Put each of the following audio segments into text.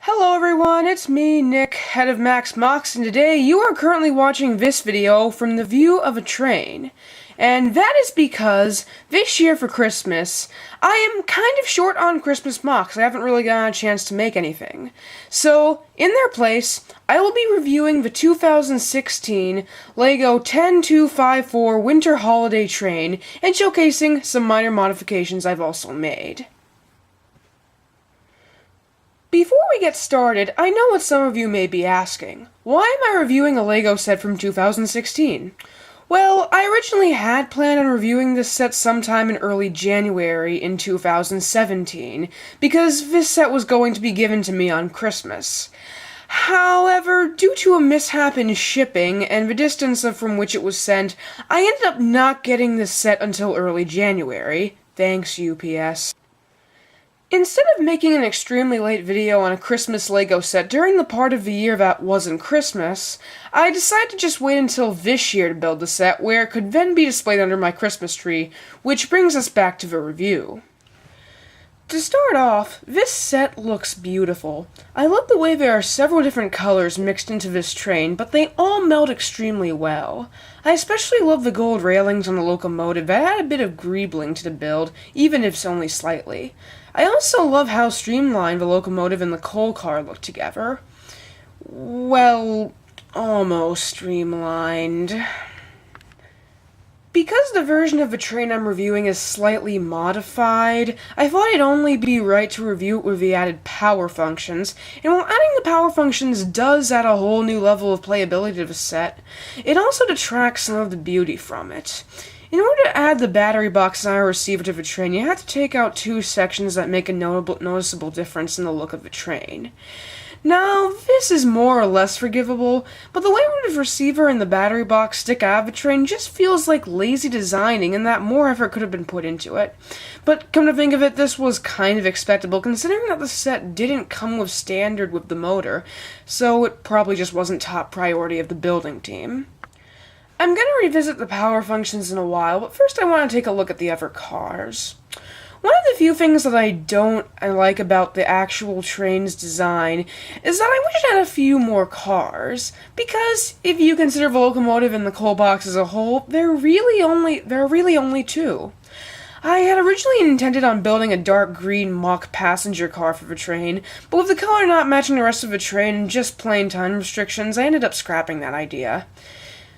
Hello everyone, it's me, Nick, head of Max Mox, and today you are currently watching this video from the view of a train. And that is because this year for Christmas, I am kind of short on Christmas mocks. I haven't really gotten a chance to make anything. So, in their place, I will be reviewing the 2016 LEGO 10254 Winter Holiday Train and showcasing some minor modifications I've also made. Before we get started, I know what some of you may be asking. Why am I reviewing a LEGO set from 2016? Well, I originally had planned on reviewing this set sometime in early January in 2017, because this set was going to be given to me on Christmas. However, due to a mishap in shipping and the distance from which it was sent, I ended up not getting this set until early January. Thanks, UPS. Instead of making an extremely late video on a Christmas LEGO set during the part of the year that wasn't Christmas, I decided to just wait until this year to build the set, where it could then be displayed under my Christmas tree, which brings us back to the review. To start off, this set looks beautiful. I love the way there are several different colors mixed into this train, but they all meld extremely well. I especially love the gold railings on the locomotive that add a bit of greebling to the build, even if it's only slightly. I also love how streamlined the locomotive and the coal car look together. Well, almost streamlined. Because the version of the train I'm reviewing is slightly modified, I thought it'd only be right to review it with the added power functions, and while adding the power functions does add a whole new level of playability to the set, it also detracts some of the beauty from it. In order to add the battery box and IR receiver to the train, you have to take out two sections that make a noticeable difference in the look of the train. Now, this is more or less forgivable, but the way the receiver and the battery box stick out of the train just feels like lazy designing and that more effort could have been put into it. But come to think of it, this was kind of expectable considering that the set didn't come with standard with the motor, so it probably just wasn't top priority of the building team. I'm going to revisit the power functions in a while, but first I want to take a look at the other cars. One of the few things that I like about the actual train's design is that I wish it had a few more cars, because if you consider the locomotive and the coal box as a whole, there are really only two. I had originally intended on building a dark green mock passenger car for the train, but with the color not matching the rest of the train and just plain time restrictions, I ended up scrapping that idea.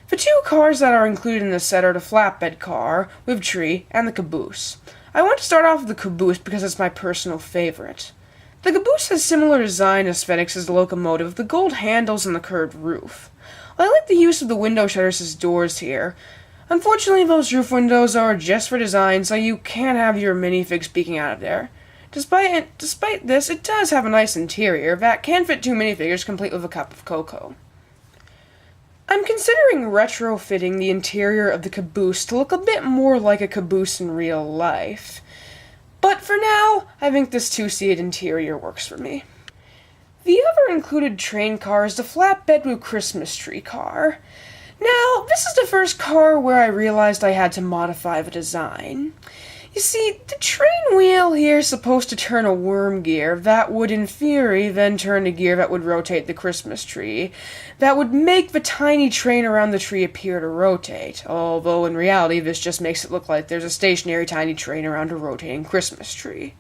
The two cars that are included in the set are the flatbed car, with tree, and the caboose. I want to start off with the caboose because it's my personal favorite. The caboose has similar design aesthetics as the locomotive, with the gold handles and the curved roof. I like the use of the window shutters as doors here. Unfortunately, those roof windows are just for design, so you can't have your minifigs peeking out of there. Despite this, it does have a nice interior that can fit two minifigures complete with a cup of cocoa. I'm considering retrofitting the interior of the caboose to look a bit more like a caboose in real life. But for now, I think this two-seated interior works for me. The other included train car is the flatbed with Christmas tree car. Now, this is the first car where I realized I had to modify the design. You see, the train wheel here is supposed to turn a worm gear that would, in theory, then turn a gear that would rotate the Christmas tree. That would make the tiny train around the tree appear to rotate, although in reality this just makes it look like there's a stationary tiny train around a rotating Christmas tree.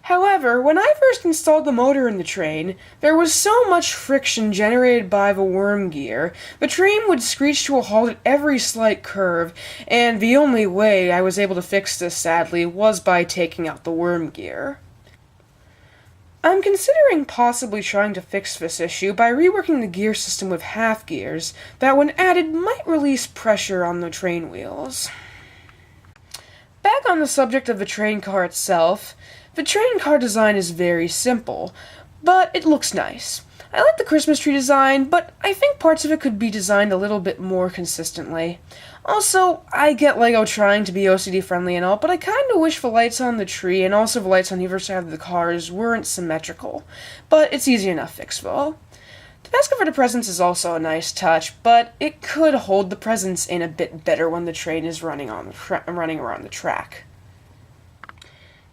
However, when I first installed the motor in the train, there was so much friction generated by the worm gear, the train would screech to a halt at every slight curve, and the only way I was able to fix this, sadly, was by taking out the worm gear. I'm considering possibly trying to fix this issue by reworking the gear system with half gears that, when added, might release pressure on the train wheels. Back on the subject of the train car itself, the train car design is very simple, but it looks nice. I like the Christmas tree design, but I think parts of it could be designed a little bit more consistently. Also, I get LEGO trying to be OCD friendly and all, but I kinda wish the lights on the tree and also the lights on either side of the cars weren't symmetrical. But it's easy enough fixable. The basket for the presents is also a nice touch, but it could hold the presents in a bit better when the train is running around the track.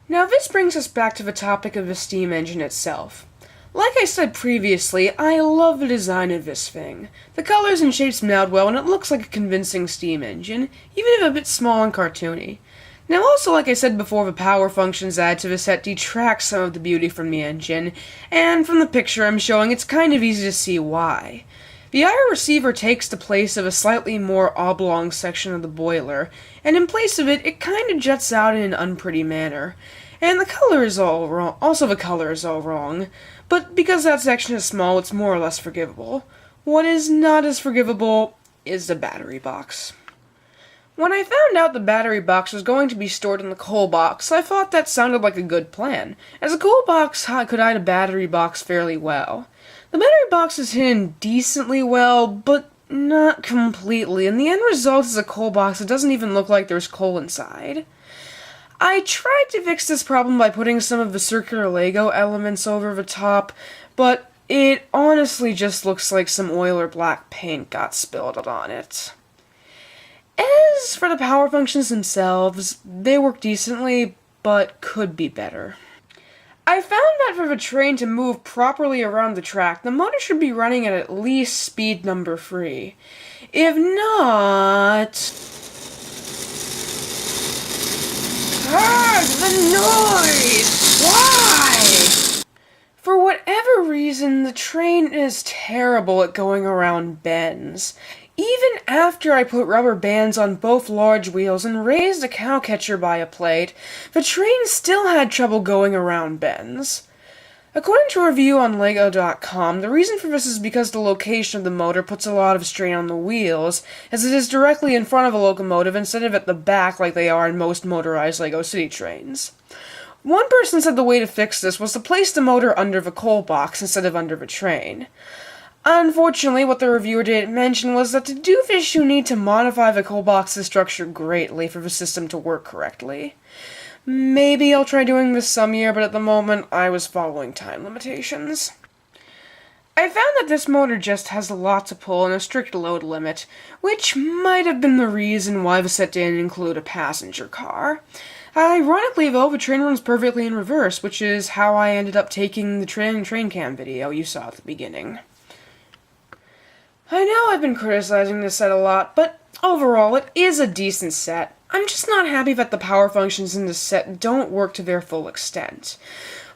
Now this brings us back to the topic of the steam engine itself. Like I said previously, I love the design of this thing. The colors and shapes meld well, and it looks like a convincing steam engine, even if a bit small and cartoony. Now also, like I said before, the power functions added to the set detract some of the beauty from the engine, and from the picture I'm showing, it's kind of easy to see why. The IR receiver takes the place of a slightly more oblong section of the boiler, and in place of it, it kind of juts out in an unpretty manner. And the color is all wrong. Also, the color is all wrong. But because that section is small, it's more or less forgivable. What is not as forgivable is the battery box. When I found out the battery box was going to be stored in the coal box, I thought that sounded like a good plan, as a coal box could hide a battery box fairly well. The battery box is hidden decently well, but not completely, and the end result is a coal box that doesn't even look like there's coal inside. I tried to fix this problem by putting some of the circular Lego elements over the top, but it honestly just looks like some oil or black paint got spilled on it. As for the power functions themselves, they work decently, but could be better. I found that for the train to move properly around the track, the motor should be running at least speed number 3. If not... the noise! Why? For whatever reason, the train is terrible at going around bends. Even after I put rubber bands on both large wheels and raised a cowcatcher by a plate, the train still had trouble going around bends. According to a review on Lego.com, the reason for this is because the location of the motor puts a lot of strain on the wheels, as it is directly in front of a locomotive instead of at the back like they are in most motorized Lego City trains. One person said the way to fix this was to place the motor under the coal box instead of under the train. Unfortunately, what the reviewer didn't mention was that to do this you need to modify the coal box's structure greatly for the system to work correctly. Maybe I'll try doing this some year, but at the moment I was following time limitations. I found that this motor just has a lot to pull and a strict load limit, which might have been the reason why the set didn't include a passenger car. Ironically, though, the train runs perfectly in reverse, which is how I ended up taking the train cam video you saw at the beginning. I know I've been criticizing this set a lot, but overall it is a decent set. I'm just not happy that the power functions in this set don't work to their full extent.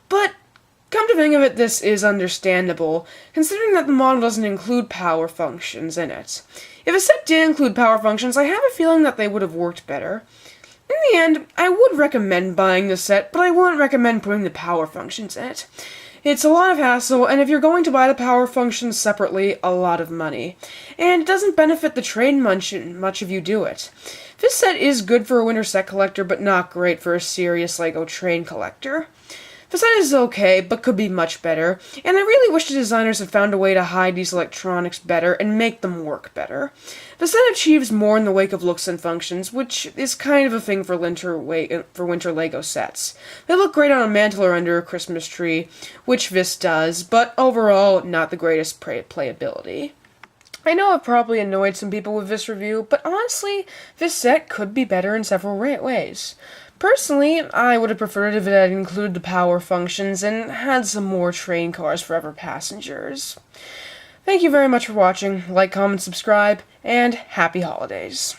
But, come to think of it, this is understandable, considering that the model doesn't include power functions in it. If a set did include power functions, I have a feeling that they would have worked better. In the end, I would recommend buying this set, but I wouldn't recommend putting the power functions in it. It's a lot of hassle, and if you're going to buy the power functions separately, a lot of money. And it doesn't benefit the train much if you do it. This set is good for a winter set collector, but not great for a serious Lego train collector. The set is okay, but could be much better, and I really wish the designers had found a way to hide these electronics better and make them work better. The set achieves more in the wake of looks and functions, which is kind of a thing for winter Lego sets. They look great on a mantle or under a Christmas tree, which this does, but overall, not the greatest playability. I know I've probably annoyed some people with this review, but honestly, this set could be better in several ways. Personally, I would have preferred if it had included the power functions and had some more train cars for other passengers. Thank you very much for watching. Like, comment, subscribe, and happy holidays.